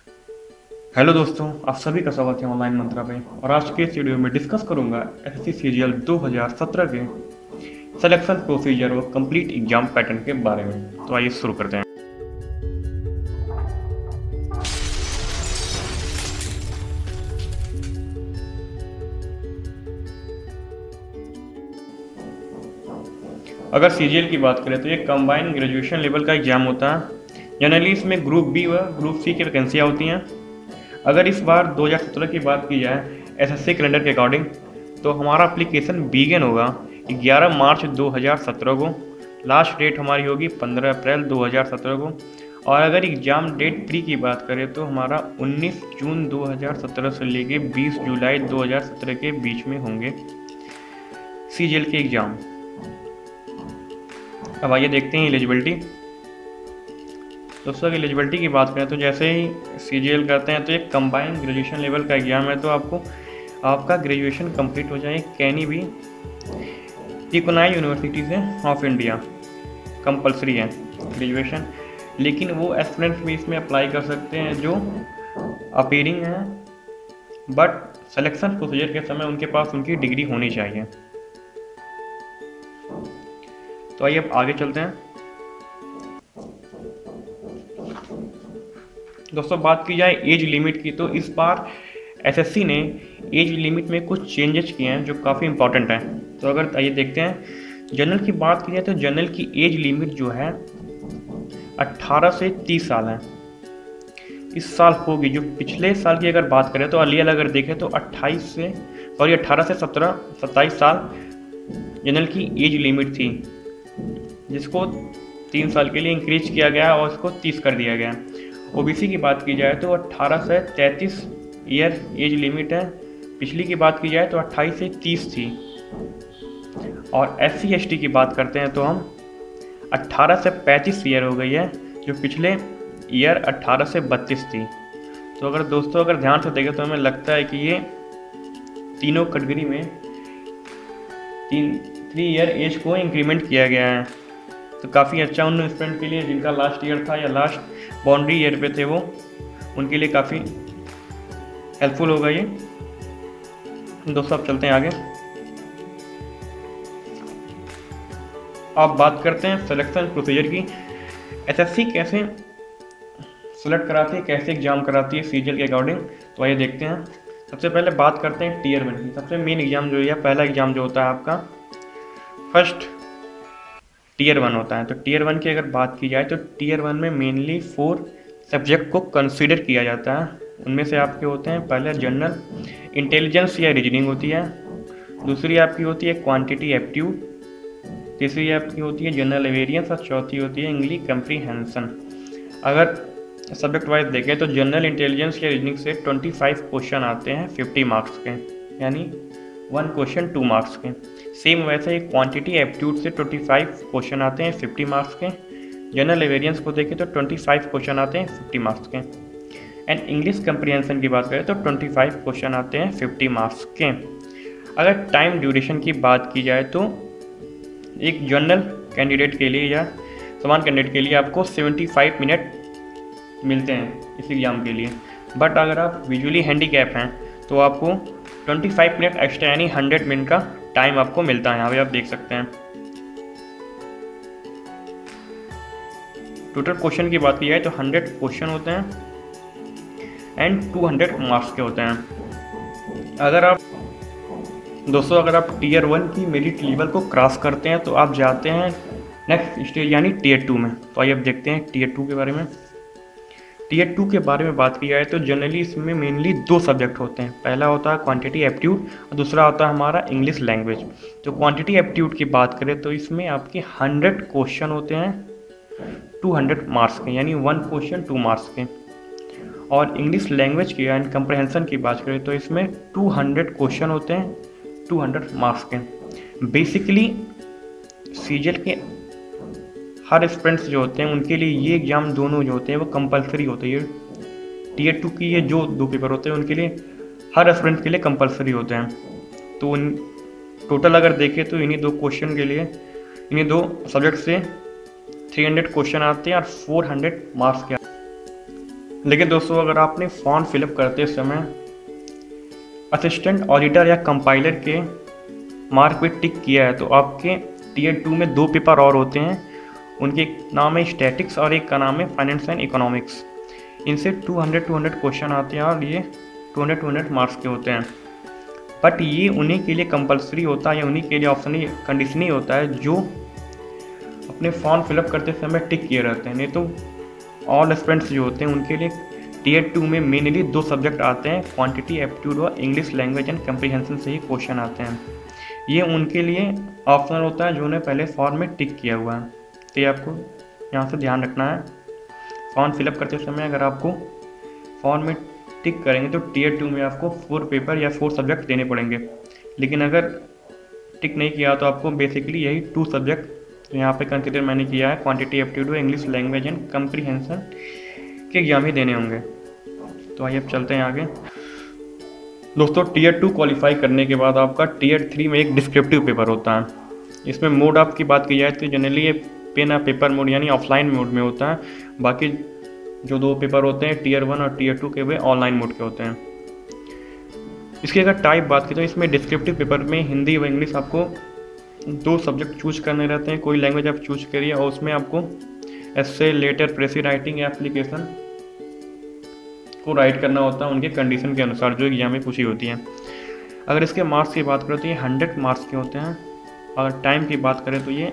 Hello दोस्तों, आप सभी का स्वागत है ऑनलाइन मंत्रा पे। और आज के इस वीडियो में डिस्कस करूंगा एसएससी सीजीएल 2017 के सिलेक्शन प्रोसीजर और कंप्लीट एग्जाम पैटर्न के बारे में। तो आइए शुरू करते हैं। अगर सीजीएल की बात करें तो ये कंबाइंड ग्रेजुएशन लेवल का एग्जाम होता है। जनरली इसमें ग्रुप बी व ग्रुप सी की वैकेंसियाँ होती हैं। अगर इस बार 2017 की बात की जाए एसएससी कैलेंडर के अकॉर्डिंग, तो हमारा एप्लीकेशन बिगिन होगा 11 मार्च 2017 को। लास्ट डेट हमारी होगी 15 अप्रैल 2017 को। और अगर एग्ज़ाम डेट प्री की बात करें तो हमारा 19 जून 2017 से लेके 20 जुलाई 2017 के बीच में होंगे सीजीएल के एग्ज़ाम। अब आइए देखते हैं एलिजिबिलिटी। दोस्तों अगर एलिजिबिलिटी की बात करें तो जैसे ही सीजीएल करते हैं तो एक कंबाइंड ग्रेजुएशन लेवल का एग्जाम है, तो आपको आपका ग्रेजुएशन कंप्लीट हो जाए कैनी भी रिकॉग्नाइज्ड यूनिवर्सिटी से ऑफ इंडिया। कंपलसरी है ग्रेजुएशन, लेकिन वो एस्पिरेंट्स भी इसमें अप्लाई कर सकते हैं जो अपीयरिंग हैं, बट सिलेक्शन प्रोसीजर के समय उनके पास उनकी डिग्री होनी चाहिए। तो आइए अब आगे चलते हैं। दोस्तों बात की जाए एज लिमिट की, तो इस बार एसएससी ने एज लिमिट में कुछ चेंजेस किए हैं जो काफ़ी इंपॉर्टेंट हैं। तो अगर आइए देखते हैं, जनरल की बात की जाए तो जनरल की एज लिमिट जो है 18 से 30 साल है। इस साल होगी, जो पिछले साल की अगर बात करें तो अर्लियर अगर देखें तो 18 से 27 साल जनरल की एज लिमिट थी, जिसको 3 साल के लिए इंक्रीज किया गया और उसको 30 कर दिया गया। ओबीसी की बात की जाए तो 18 से 33 ईयर एज लिमिट है। पिछली की बात की जाए तो 28 से 30 थी। और एससी एसटी की बात करते हैं तो हम 18 से 35 ईयर हो गई है, जो पिछले ईयर 18 से 32 थी। तो अगर दोस्तों अगर ध्यान से देखें तो हमें लगता है कि ये तीनों कैटेगरी में 3 ईयर एज को इंक्रीमेंट किया गया है। तो काफ़ी अच्छा उन स्टूडेंट के लिए जिनका लास्ट ईयर था या लास्ट बाउंड्री ईयर पे थे, वो उनके लिए काफ़ी हेल्पफुल होगा ये। दोस्तों अब चलते हैं आगे। अब बात करते हैं सिलेक्शन प्रोसीजर की। एसएससी कैसे सेलेक्ट कराती है, कैसे एग्जाम कराती है सीजीएल के अकॉर्डिंग, तो आइए देखते हैं। सबसे पहले बात करते हैं टीयर 1 की। सबसे मेन एग्जाम जो है, पहला एग्जाम जो होता है आपका फर्स्ट टीयर 1 होता है। तो टीयर 1 की अगर बात की जाए तो टीयर 1 में मेनली 4 सब्जेक्ट को कंसीडर किया जाता है। उनमें से आपके होते हैं, पहले जनरल इंटेलिजेंस या रीजनिंग होती है, दूसरी आपकी होती है क्वांटिटी एप्टीट्यूड, तीसरी आपकी होती है जनरल वेरिएंस और चौथी होती है इंग्लिश कंप्रीहेंशन। अगर सब्जेक्ट वाइज देखें तो जनरल इंटेलिजेंस या रीजनिंग से 25 क्वेश्चन आते हैं 50 मार्क्स के, यानी 1 क्वेश्चन 2 मार्क्स के। सेम वैसे ही क्वांटिटी एप्टीट्यूड से 25 क्वेश्चन आते हैं 50 मार्क्स के। जनरल वेरिएंस को देखें तो 25 क्वेश्चन आते हैं 50 मार्क्स के। एंड इंग्लिश कंप्रीहेंशन की बात करें तो 25 क्वेश्चन आते हैं 50 मार्क्स के। अगर टाइम ड्यूरेशन की बात की जाए तो एक जनरल कैंडिडेट के लिए या समान कैंडिडेट के लिए आपको 75 मिनट मिलते हैं इस एग्ज़ाम के लिए। बट अगर आप विजुअली हैंडीकैप हैं तो आपको 25 मिनट एक्स्ट्रा यानी 100 मिनट का टाइम आपको मिलता है। यहाँ पे आप देख सकते हैं। टोटल क्वेश्चन की बात की जाए तो 100 क्वेश्चन होते हैं एंड 200 मार्क्स के होते हैं। अगर आप टीयर 1 की मेरिट लेवल को क्रॉस करते हैं तो आप जाते हैं नेक्स्ट स्टेज यानी टीयर 2 में। तो आइए अब देखते हैं टीयर 2 के बारे में। टीयर 2 के बारे में बात की जाए तो जनरली इसमें मेनली 2 सब्जेक्ट होते हैं। पहला होता है क्वांटिटी एप्टीट्यूड और दूसरा होता है हमारा इंग्लिश लैंग्वेज। तो क्वांटिटी एप्टीट्यूड की बात करें तो इसमें आपके 100 क्वेश्चन होते हैं 200 मार्क्स के, यानी 1 क्वेश्चन 2 मार्क्स के। और इंग्लिश लैंग्वेज की एंड कंप्रहेंशन की बात करें तो इसमें 200 क्वेश्चन होते हैं 200 मार्क्स के। बेसिकली सीजीएल के हर स्टूडेंट्स जो होते हैं उनके लिए ये एग्ज़ाम दोनों जो होते हैं वो कंपलसरी होते हैं। टीयर 2 की ये जो 2 पेपर होते हैं उनके लिए हर स्टूडेंट के लिए कंपलसरी होते हैं। तो टोटल अगर देखें तो इन्हीं 2 क्वेश्चन के लिए, इन्हीं 2 सब्जेक्ट से 300 क्वेश्चन आते हैं और 400 मार्क्स के। लेकिन दोस्तों अगर आपने फॉर्म फिलअप करते समय असिस्टेंट ऑडिटर या कंपाइलर के मार्क पे टिक किया है तो आपके टीयर 2 में 2 पेपर और होते हैं। उनके नाम है स्टैटिक्स और एक का नाम है फाइनेंस एंड इकोनॉमिक्स। इनसे 200 क्वेश्चन आते हैं और ये 200 मार्क्स के होते हैं। बट ये उन्हीं के लिए कंपलसरी होता है या उन्हीं के लिए ऑप्शन ही कंडीशन ही होता है जो अपने फॉर्म फिलअप करते समय टिक किए रहते हैं। नहीं तो ऑल एस्पिरेंट्स जो होते हैं उनके लिए टीयर 2 में मेनली 2 सब्जेक्ट आते हैं, क्वांटिटी एप्टीट्यूड और इंग्लिश लैंग्वेज एंड कंप्रीहेंशन से ही क्वेश्चन आते हैं। ये उनके लिए ऑप्शनल होता है जो उन्हें पहले फॉर्म में टिक किया हुआ है। तो ये आपको यहाँ से ध्यान रखना है। फॉर्म फिलअप करते समय अगर आपको फॉर्म में टिक करेंगे तो टीयर 2 में आपको 4 पेपर या 4 सब्जेक्ट देने पड़ेंगे। लेकिन अगर टिक नहीं किया तो आपको बेसिकली यही 2 सब्जेक्ट यहाँ पे कंसिडर मैंने किया है, quantity aptitude English language and comprehension के एग्जाम ही देने होंगे। तो आइए अब चलते हैं आगे। दोस्तों टीयर 2 क्वालिफाई करने के बाद आपका टीयर 3 में एक डिस्क्रिप्टिव पेपर होता है। इसमें मोड ऑफ की बात की जाए तो जनरली ये पेन या पेपर मोड यानी ऑफलाइन मोड में होता है। बाकी जो 2 पेपर होते हैं टीयर 1 और टीयर 2 के वे ऑनलाइन मोड के होते हैं। इसकी अगर टाइप बात की तो इसमें डिस्क्रिप्टिव पेपर में हिंदी व इंग्लिश आपको 2 सब्जेक्ट चूज करने रहते हैं। कोई लैंग्वेज आप चूज करिए और उसमें आपको एस्से, लेटर, प्रेसी राइटिंग या एप्लीकेशन को राइट करना होता है उनके कंडीशन के अनुसार जो एग्जाम में पूछी होती है। अगर इसके मार्क्स की बात करें तो ये 100 मार्क्स के होते हैं। अगर टाइम की बात करें तो ये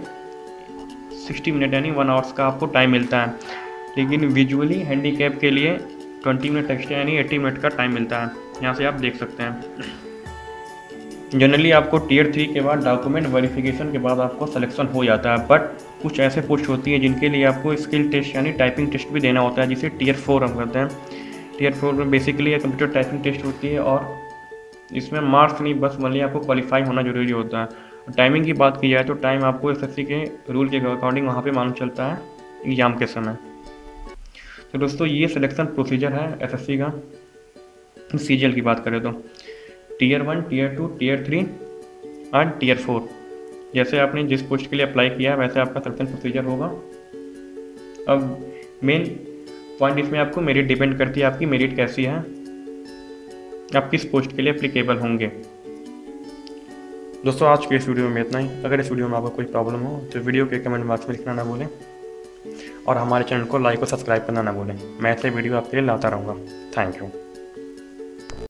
60 मिनट यानी 1 आवर्स का आपको टाइम मिलता है। लेकिन विजुअली हैंडीकैप के लिए 20 मिनट एक्स्ट्रा यानी 80 मिनट का टाइम मिलता है। यहाँ से आप देख सकते हैं। जनरली आपको टीयर 3 के बाद डॉक्यूमेंट वेरिफिकेशन के बाद आपको सिलेक्शन हो जाता है। बट कुछ ऐसे पोस्ट होती है जिनके लिए आपको स्किल टेस्ट यानी टाइपिंग टेस्ट भी देना होता है, जिसे टीयर 4 हम कहते हैं। टीयर 4 में बेसिकली कंप्यूटर टाइपिंग टेस्ट होती है और इसमें मार्क्स नहीं बस ओनली आपको क्वालिफाई होना जरूरी होता है। टाइमिंग की बात की जाए तो टाइम आपको एसएससी के रूल के अकॉर्डिंग वहाँ पे मालूम चलता है एग्ज़ाम के समय। तो दोस्तों ये सिलेक्शन प्रोसीजर है एसएससी का। सीजीएल की बात करें तो टीयर 1, टीयर 2, टीयर 3 और टीयर 4 जैसे आपने जिस पोस्ट के लिए अप्लाई किया है वैसे आपका सिलेक्शन प्रोसीजर होगा। अब मेन पॉइंट इसमें आपको मेरिट डिपेंड करती है, आपकी मेरिट कैसी है, आप किस पोस्ट के लिए एप्लीकेबल होंगे। दोस्तों आज के इस वीडियो में इतना ही। अगर इस वीडियो में आपको कोई प्रॉब्लम हो तो वीडियो के कमेंट बॉक्स में लिखना ना भूलें और हमारे चैनल को लाइक और सब्सक्राइब करना ना भूलें। मैं ऐसे वीडियो आपके लिए लाता रहूँगा। Thank you.